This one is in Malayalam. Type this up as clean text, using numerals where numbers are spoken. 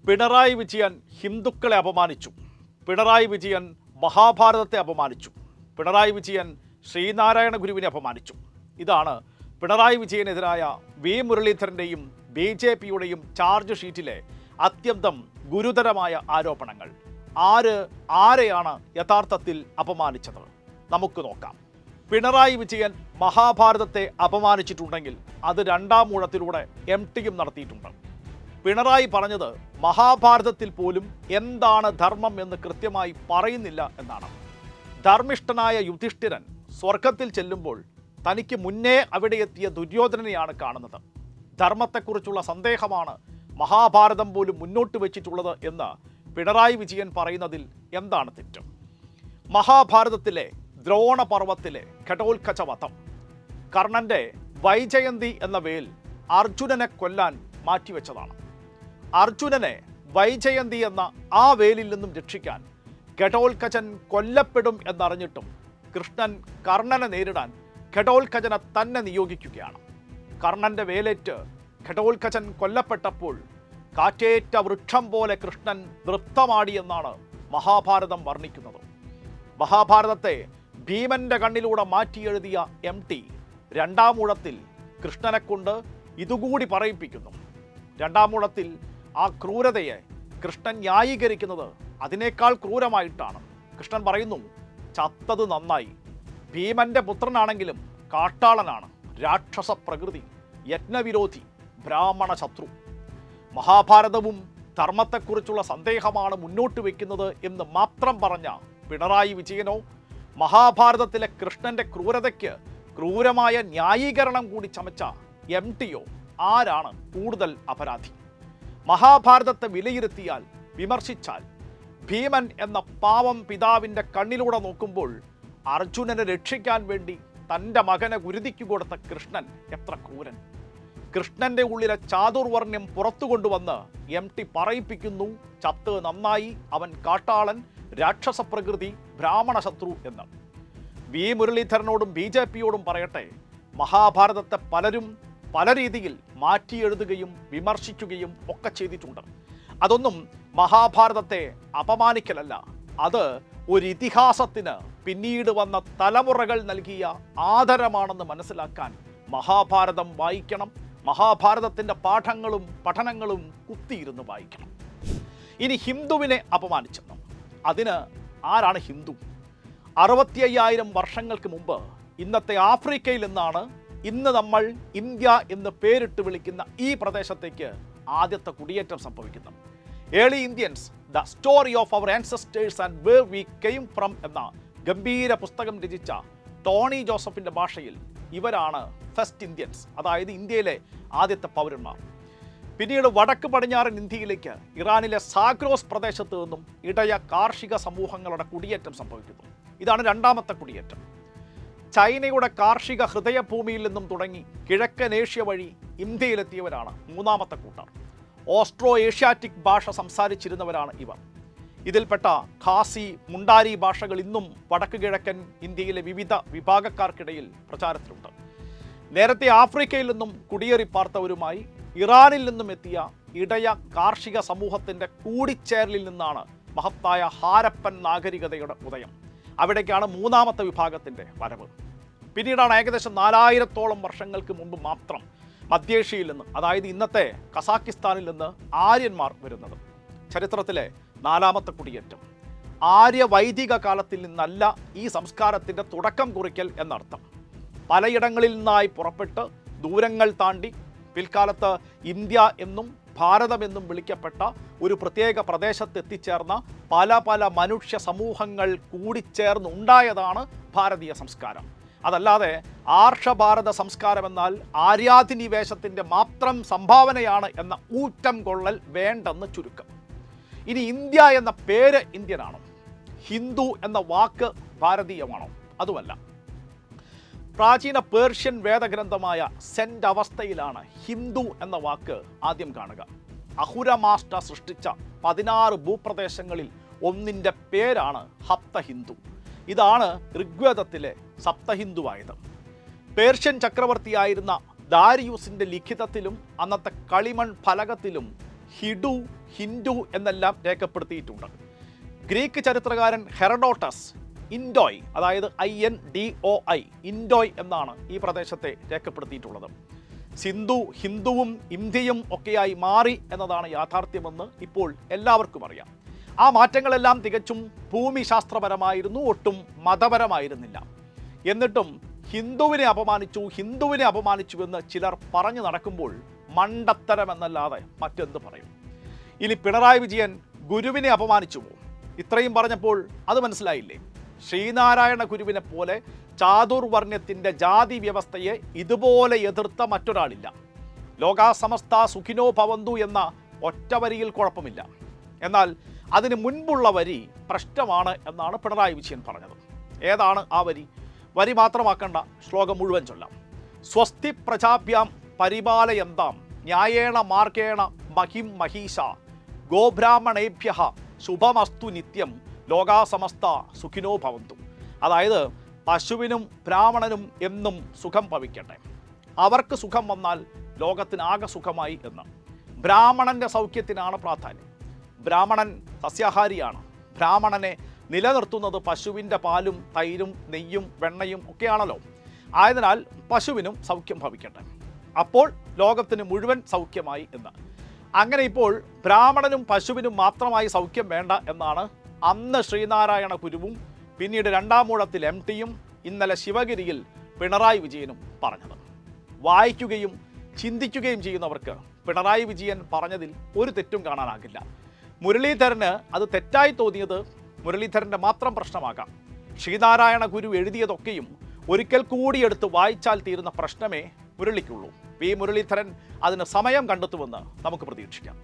പിണറായി വിജയൻ ഹിന്ദുക്കളെ അപമാനിച്ചു. പിണറായി വിജയൻ മഹാഭാരതത്തെ അപമാനിച്ചു. പിണറായി വിജയൻ ശ്രീനാരായണ ഗുരുവിനെ അപമാനിച്ചു. ഇതാണ് പിണറായി വിജയനെതിരായ വി മുരളീധരൻ്റെയും BJPയുടെയും ചാർജ് ഷീറ്റിലെ അത്യന്തം ഗുരുതരമായ ആരോപണങ്ങൾ. ആരെയാണ് യഥാർത്ഥത്തിൽ അപമാനിച്ചത്? നമുക്ക് നോക്കാം. പിണറായി വിജയൻ മഹാഭാരതത്തെ അപമാനിച്ചിട്ടുണ്ടെങ്കിൽ അത് രണ്ടാം ഊഴത്തിലൂടെ MTയും നടത്തിയിട്ടുണ്ട്. പിണറായി പറഞ്ഞത് മഹാഭാരതത്തിൽ പോലും എന്താണ് ധർമ്മം എന്ന് കൃത്യമായി പറയുന്നില്ല എന്നാണ്. ധർമ്മിഷ്ഠനായ യുധിഷ്ഠിരൻ സ്വർഗത്തിൽ ചെല്ലുമ്പോൾ തനിക്ക് മുന്നേ അവിടെ എത്തിയ ദുര്യോധനനെയാണ് കാണുന്നത്. ധർമ്മത്തെക്കുറിച്ചുള്ള സന്ദേഹമാണ് മഹാഭാരതം പോലും മുന്നോട്ട് വെച്ചിട്ടുള്ളത് എന്ന് പിണറായി വിജയൻ പറയുന്നതിൽ എന്താണ് തെറ്റ്? മഹാഭാരതത്തിലെ ദ്രോണപർവത്തിലെ ഘടോത്കച വധം, കർണൻ്റെ വൈജയന്തി എന്ന വേൽ അർജുനനെ കൊല്ലാൻ മാറ്റിവെച്ചതാണ്. അർജുനനെ വൈജയന്തി എന്ന ആ വേലിൽ നിന്നും രക്ഷിക്കാൻ ഘടോത്കചൻ കൊല്ലപ്പെടും എന്നറിഞ്ഞിട്ടും കൃഷ്ണൻ കർണനെ നേരിടാൻ ഘടോത്കചനെ തന്നെ നിയോഗിക്കുകയാണ്. കർണൻ്റെ വേലേറ്റ് ഘടോത്കചൻ കൊല്ലപ്പെട്ടപ്പോൾ കാറ്റേറ്റ വൃക്ഷം പോലെ കൃഷ്ണൻ നൃത്തമാടിയെന്നാണ് മഹാഭാരതം വർണ്ണിക്കുന്നത്. മഹാഭാരതത്തെ ഭീമന്റെ കണ്ണിലൂടെ മാറ്റിയെഴുതിയ MT രണ്ടാം ഊഴത്തിൽ കൃഷ്ണനെ കൊണ്ട് ഇതുകൂടി പറയിപ്പിക്കുന്നു. രണ്ടാം ഊഴത്തിൽ ആ ക്രൂരതയെ കൃഷ്ണൻ ന്യായീകരിക്കുന്നത് അതിനേക്കാൾ ക്രൂരമായിട്ടാണ്. കൃഷ്ണൻ പറയുന്നു, ചത്തത് നന്നായി, ഭീമന്റെ പുത്രനാണെങ്കിലും കാട്ടാളനാണ്, രാക്ഷസ പ്രകൃതി, യജ്ഞവിരോധി, ബ്രാഹ്മണ ശത്രു. മഹാഭാരതവും ധർമ്മത്തെക്കുറിച്ചുള്ള സന്ദേഹമാണ് മുന്നോട്ട് വയ്ക്കുന്നത് എന്ന് മാത്രം പറഞ്ഞ പിണറായി വിജയനോ മഹാഭാരതത്തിലെ കൃഷ്ണന്റെ ക്രൂരതയ്ക്ക് ക്രൂരമായ ന്യായീകരണം കൂടി ചമച്ച MTയോ ആരാണ് കൂടുതൽ അപരാധി? മഹാഭാരതത്തെ വിലയിരുത്തിയാൽ, വിമർശിച്ചാൽ, ഭീമൻ എന്ന പാവം പിതാവിൻ്റെ കണ്ണിലൂടെ നോക്കുമ്പോൾ അർജുനനെ രക്ഷിക്കാൻ വേണ്ടി തൻ്റെ മകനെ ഗുരുതിക്ക് കൊടുത്ത കൃഷ്ണൻ എത്ര ക്രൂരൻ! കൃഷ്ണൻ്റെ ഉള്ളിലെ ചാതുർവർണ്ണ്യം പുറത്തു കൊണ്ടുവന്ന് MT പറയിപ്പിക്കുന്നു, ചത്ത് നന്നായി, അവൻ കാട്ടാളൻ, രാക്ഷസ പ്രകൃതി, ബ്രാഹ്മണ ശത്രു എന്ന്. വി മുരളീധരനോടും BJPയോടും പറയട്ടെ, മഹാഭാരതത്തെ പലരും പല രീതിയിൽ മാറ്റിയെഴുതുകയും വിമർശിക്കുകയും ഒക്കെ ചെയ്തിട്ടുണ്ട്. അതൊന്നും മഹാഭാരതത്തെ അപമാനിക്കലല്ല, അത് ഒരു ഇതിഹാസത്തിന് പിന്നീട് വന്ന തലമുറകൾ നൽകിയ ആദരമാണെന്ന് മനസ്സിലാക്കാൻ മഹാഭാരതം വായിക്കണം. മഹാഭാരതത്തിൻ്റെ പാഠങ്ങളും പഠനങ്ങളും കുത്തിയിരുന്ന് വായിക്കണം. ഇനി ഹിന്ദുവിനെ അപമാനിച്ചെന്നു. അതിന് ആരാണ് ഹിന്ദു? 65,000 വർഷങ്ങൾക്ക് മുമ്പ് ഇന്നത്തെ ആഫ്രിക്കയിൽ നിന്നാണ് ഇന്ന് നമ്മൾ ഇന്ത്യ എന്ന് പേരിട്ട് വിളിക്കുന്ന ഈ പ്രദേശത്തേക്ക് ആദ്യത്തെ കുടിയേറ്റം സംഭവിക്കുന്നത്. Early Indians, the story of our ancestors and where we came from എന്ന ഗംഭീര പുസ്തകം രചിച്ച ടോണി ജോസഫിൻ്റെ ഭാഷയിൽ ഇവരാണ് ഫസ്റ്റ് ഇന്ത്യൻസ്, അതായത് ഇന്ത്യയിലെ ആദ്യത്തെ പൗരന്മാർ. പിന്നീട് വടക്ക് പടിഞ്ഞാറൻ ഇന്ത്യയിലേക്ക് ഇറാനിലെ സാഗ്രോസ് പ്രദേശത്ത് നിന്നും ഇടയ കാർഷിക സമൂഹങ്ങളുടെ കുടിയേറ്റം സംഭവിക്കുന്നു. ഇതാണ് രണ്ടാമത്തെ കുടിയേറ്റം. ചൈനയുടെ കാർഷിക ഹൃദയഭൂമിയിൽ നിന്നും തുടങ്ങി കിഴക്കൻ ഏഷ്യ വഴി ഇന്ത്യയിലെത്തിയവരാണ് മൂന്നാമത്തെ കൂട്ടർ. ഓസ്ട്രോ ഏഷ്യാറ്റിക് ഭാഷ സംസാരിച്ചിരുന്നവരാണ് ഇവർ. ഇതിൽപ്പെട്ട ഖാസി, മുണ്ടാരി ഭാഷകൾ ഇന്നും വടക്ക് കിഴക്കൻ ഇന്ത്യയിലെ വിവിധ വിഭാഗക്കാർക്കിടയിൽ പ്രചാരത്തിലുണ്ട്. നേരത്തെ ആഫ്രിക്കയിൽ നിന്നും കുടിയേറി പാർത്തവരുമായി ഇറാനിൽ നിന്നും എത്തിയ ഇടയ കാർഷിക സമൂഹത്തിൻ്റെ കൂടിച്ചേരലിൽ നിന്നാണ് മഹത്തായ ഹാരപ്പൻ നാഗരികതയുടെ ഉദയം. അവിടേക്കാണ് മൂന്നാമത്തെ വിഭാഗത്തിൻ്റെ വരവ്. പിന്നീടാണ് ഏകദേശം 4000-ഓളം വർഷങ്ങൾക്ക് മുമ്പ് മാത്രം മധ്യേഷ്യയിൽ നിന്ന്, അതായത് ഇന്നത്തെ കസാക്കിസ്ഥാനിൽ നിന്ന് ആര്യന്മാർ വരുന്നത്. ചരിത്രത്തിലെ 4ാമത്തെ കുടിയേറ്റം. ആര്യ വൈദിക കാലത്തിൽ നിന്നല്ല ഈ സംസ്കാരത്തിൻ്റെ തുടക്കം കുറിക്കൽ എന്നർത്ഥം. പലയിടങ്ങളിൽ നിന്നായി പുറപ്പെട്ട് ദൂരങ്ങൾ താണ്ടി പിൽക്കാലത്ത് ഇന്ത്യ എന്നും ഭാരതമെന്നും വിളിക്കപ്പെട്ട ഒരു പ്രത്യേക പ്രദേശത്ത് എത്തിച്ചേർന്ന പല മനുഷ്യ സമൂഹങ്ങൾ കൂടിച്ചേർന്നുണ്ടായതാണ് ഭാരതീയ സംസ്കാരം. അതല്ലാതെ ആർഷഭാരത സംസ്കാരം എന്നാൽ ആര്യാധിനിവേശത്തിൻ്റെ മാത്രം സംഭാവനയാണ് എന്ന ഊറ്റം കൊള്ളൽ വേണ്ടെന്ന് ചുരുക്കം. ഇനി ഇന്ത്യ എന്ന പേര് ഇന്ത്യനാണോ? ഹിന്ദു എന്ന വാക്ക് ഭാരതീയമാണോ? അതുമല്ല. പ്രാചീന പേർഷ്യൻ വേദഗ്രന്ഥമായ സെന്റ് അവസ്ഥയിലാണ് ഹിന്ദു എന്ന വാക്ക് ആദ്യം കാണുക. അഹുരമാഷ്ട സൃഷ്ടിച്ച 16 ഭൂപ്രദേശങ്ങളിൽ ഒന്നിൻ്റെ പേരാണ് ഹപ്തഹിന്ദു. ഇതാണ് ഋഗ്വേദത്തിലെ സപ്തഹിന്ദുവായത്. പേർഷ്യൻ ചക്രവർത്തിയായിരുന്ന ദാരിയൂസിൻ്റെ ലിഖിതത്തിലും അന്നത്തെ കളിമൺ ഫലകത്തിലും ഹിഡു, ഹിന്ദു എന്നെല്ലാം രേഖപ്പെടുത്തിയിട്ടുണ്ട്. ഗ്രീക്ക് ചരിത്രകാരൻ ഹെറഡോട്ടസ് ഇൻഡോയ്, അതായത് INDOI, ഇൻഡോയ് എന്നാണ് ഈ പ്രദേശത്തെ രേഖപ്പെടുത്തിയിട്ടുള്ളത്. സിന്ധു ഹിന്ദുവും ഇന്ത്യയും ഒക്കെയായി മാറി എന്നതാണ് യാഥാർത്ഥ്യമെന്ന് ഇപ്പോൾ എല്ലാവർക്കും അറിയാം. ആ മാറ്റങ്ങളെല്ലാം തികച്ചും ഭൂമിശാസ്ത്രപരമായിരുന്നു, ഒട്ടും മതപരമായിരുന്നില്ല. എന്നിട്ടും ഹിന്ദുവിനെ അപമാനിച്ചു എന്ന് ചിലർ പറഞ്ഞു നടക്കുമ്പോൾ മണ്ടത്തരമെന്നല്ലാതെ മറ്റെന്ത് പറയും? ഇനി പിണറായി വിജയൻ ഗുരുവിനെ അപമാനിച്ചുവോ? ഇത്രയും പറഞ്ഞപ്പോൾ അത് മനസ്സിലായില്ലേ? ശ്രീനാരായണ ഗുരുവിനെ പോലെ ചാതുർവർണ്ണ്യത്തിൻ്റെ ജാതി വ്യവസ്ഥയെ ഇതുപോലെ എതിർത്ത മറ്റൊരാളില്ല. ലോകാസമസ്ത സുഖിനോ ഭവന്തു എന്ന ഒറ്റ വരിയിൽ കുഴപ്പമില്ല. എന്നാൽ അതിന് മുൻപുള്ള വരി പ്രശ്നമാണ് എന്നാണ് പിണറായി വിജയൻ പറഞ്ഞത്. ഏതാണ് ആ വരി? വരി മാത്രമാക്കണ്ട, ശ്ലോകം മുഴുവൻ ചൊല്ലാം. സ്വസ്തി പ്രജാഭ്യാം പരിപാലയന്താം ന്യായേണ മാർഗേണ മഹിം മഹീഷ ഗോബ്രാഹ്മണേഭ്യ ശുഭമസ്തു നിത്യം ലോകാസമസ്ത സുഖിനോ ഭവന്തു. അതായത് പശുവിനും ബ്രാഹ്മണനും എന്നും സുഖം ഭവിക്കട്ടെ, അവർക്ക് സുഖം വന്നാൽ ലോകത്തിനാകെ സുഖമായി എന്ന്. ബ്രാഹ്മണൻ്റെ സൗഖ്യത്തിനാണ് പ്രാധാന്യം. ബ്രാഹ്മണൻ സസ്യാഹാരിയാണ്. ബ്രാഹ്മണനെ നിലനിർത്തുന്നത് പശുവിൻ്റെ പാലും തൈരും നെയ്യും വെണ്ണയും ഒക്കെയാണല്ലോ. ആയതിനാൽ പശുവിനും സൗഖ്യം ഭവിക്കട്ടെ, അപ്പോൾ ലോകത്തിന് മുഴുവൻ സൗഖ്യമായി എന്ന്. അങ്ങനെ ഇപ്പോൾ ബ്രാഹ്മണനും പശുവിനും മാത്രമായി സൗഖ്യം വേണ്ട എന്നാണ് അന്ന് ശ്രീനാരായണ ഗുരുവും പിന്നീട് രണ്ടാം മൂഴത്തിൽ MTയും ഇന്നലെ ശിവഗിരിയിൽ പിണറായി വിജയനും പറഞ്ഞത്. വായിക്കുകയും ചിന്തിക്കുകയും ചെയ്യുന്നവർക്ക് പിണറായി വിജയൻ പറഞ്ഞതിൽ ഒരു തെറ്റും കാണാനാകില്ല. മുരളീധരന് അത് തെറ്റായി തോന്നിയത് മുരളീധരൻ്റെ മാത്രം പ്രശ്നമാകാം. ശ്രീനാരായണ ഗുരു എഴുതിയതൊക്കെയും ഒരിക്കൽ കൂടി എടുത്ത് വായിച്ചാൽ തീരുന്ന പ്രശ്നമേ മുരളിക്കുള്ളൂ. മുരളീധരൻ അതിന് സമയം കണ്ടെത്തുമെന്ന് നമുക്ക് പ്രതീക്ഷിക്കാം.